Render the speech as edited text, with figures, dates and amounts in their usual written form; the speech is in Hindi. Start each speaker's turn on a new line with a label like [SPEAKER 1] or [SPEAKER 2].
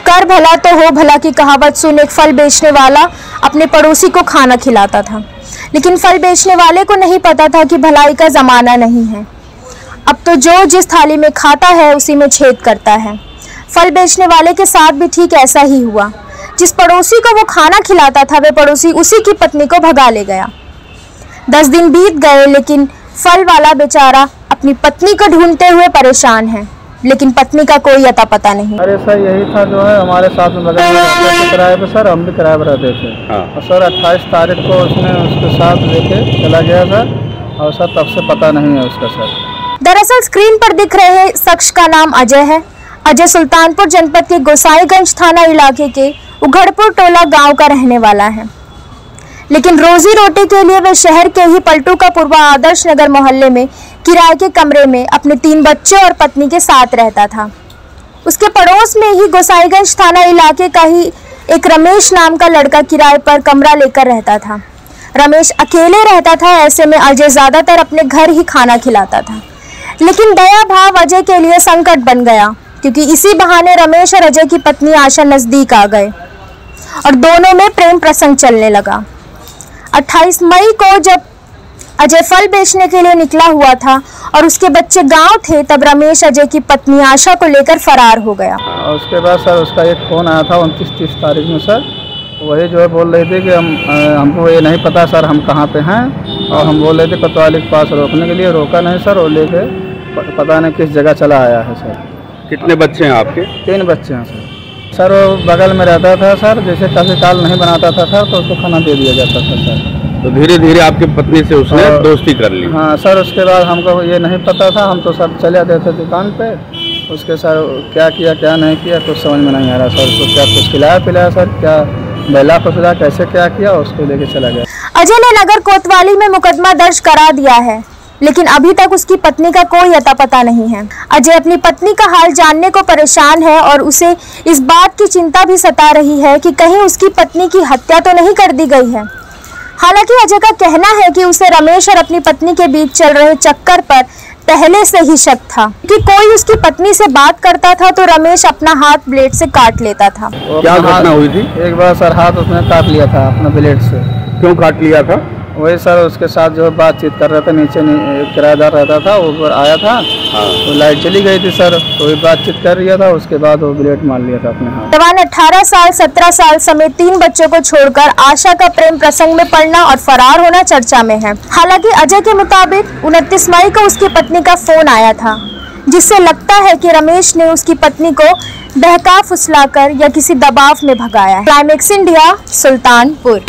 [SPEAKER 1] कर भला तो हो भला की कहावत सुन एक फल बेचने वाला अपने पड़ोसी को खाना खिलाता था। लेकिन फल बेचने वाले को नहीं पता था कि भलाई का ज़माना नहीं है। अब तो जो जिस थाली में खाता है उसी में छेद करता है। फल बेचने वाले के साथ भी ठीक ऐसा ही हुआ। जिस पड़ोसी को वो खाना खिलाता था वे पड़ोसी उसी की पत्नी को भगा ले गया। 10 दिन बीत गए लेकिन फल वाला बेचारा अपनी पत्नी को ढूंढते हुए परेशान है, लेकिन पत्नी का कोई अता पता नहीं।
[SPEAKER 2] अरे सर यही था जो है हमारे साथ में बगल में किराए पे सर, हम भी किराए पर रहते थे। और सर 28 तारीख को उसने उसके साथ लेके चला गया सर, और सर तब से पता नहीं है उसका सर।
[SPEAKER 1] दरअसल स्क्रीन पर दिख रहे शख्स का नाम अजय है। अजय सुल्तानपुर जनपद के गोसाईगंज थाना इलाके के उघड़पुर टोला गांव का रहने वाला है, लेकिन रोजी रोटी के लिए वे शहर के ही पलटू का पूर्वा आदर्श नगर मोहल्ले में किराए के कमरे में अपने 3 बच्चों और पत्नी के साथ रहता था। उसके पड़ोस में ही गोसाईगंज थाना इलाके का ही एक रमेश नाम का लड़का किराए पर कमरा लेकर रहता था। रमेश अकेले रहता था, ऐसे में अजय ज्यादातर अपने घर ही खाना खिलाता था। लेकिन दया भाव अजय के लिए संकट बन गया, क्योंकि इसी बहाने रमेश और अजय की पत्नी आशा नजदीक आ गए और दोनों में प्रेम प्रसंग चलने लगा। 28 मई को जब अजय फल बेचने के लिए निकला हुआ था और उसके बच्चे गांव थे, तब रमेश अजय की पत्नी आशा को लेकर फरार हो गया।
[SPEAKER 2] उसके बाद सर उसका एक फ़ोन आया था 29-30 तारीख में सर, वही जो है बोल रहे थे कि हमको ये नहीं पता सर हम कहाँ पे हैं, और हम बोल रहे थे कोतवाली के पास रोकने के लिए, रोका नहीं सर, और लेके पता नहीं किस जगह चला आया है सर।
[SPEAKER 3] कितने बच्चे हैं आपके?
[SPEAKER 2] 3 बच्चे हैं सर। सर वो बगल में रहता था सर, जैसे कभी काल नहीं बनाता था सर तो उसको खाना दे दिया जाता था सर।
[SPEAKER 3] तो धीरे धीरे आपकी पत्नी से उसने दोस्ती कर ली?
[SPEAKER 2] हाँ सर, उसके बाद हमको ये नहीं पता था, हम तो सब चले जाते थे दुकान पे। उसके सर क्या किया क्या नहीं किया कुछ समझ में नहीं आ रहा सर। उसको क्या कुछ खिलाया पिलाया सर, क्या बेला फसला कैसे क्या किया, उसको लेके चला गया।
[SPEAKER 1] अजय ने नगर कोतवाली में मुकदमा दर्ज करा दिया है, लेकिन अभी तक उसकी पत्नी का कोई अता पता नहीं है। अजय अपनी पत्नी का हाल जानने को परेशान है और उसे इस बात की चिंता भी सता रही है कि कहीं उसकी पत्नी की हत्या तो नहीं कर दी गई है। हालांकि अजय का कहना है कि उसे रमेश और अपनी पत्नी के बीच चल रहे चक्कर पर पहले से ही शक था कि कोई उसकी पत्नी से बात करता था तो रमेश अपना हाथ ब्लेड से काट लेता था।
[SPEAKER 3] क्या घटना हुई थी?
[SPEAKER 2] एक बार सर हाथ उसने काट लिया था अपना ब्लेड से।
[SPEAKER 3] क्यों काट लिया था?
[SPEAKER 2] वही सर उसके साथ जो बातचीत कर रहा था, नीचे किराएदार रहता था, ऊपर आया था। तो लाइट चली गई थी सर, तो वही बातचीत कर रहा था, उसके बाद वो ब्लेड मार लिया था अपने हाथ।
[SPEAKER 1] जवान 18 साल 17 साल समेत 3 बच्चों को छोड़कर आशा का प्रेम प्रसंग में पड़ना और फरार होना चर्चा में है। हालांकि अजय के मुताबिक 29 मई को उसकी पत्नी का फोन आया था, जिससे लगता है कि रमेश ने उसकी पत्नी को बहका फुसलाकर या किसी दबाव में भगाया है। Climax India, Sultanpur.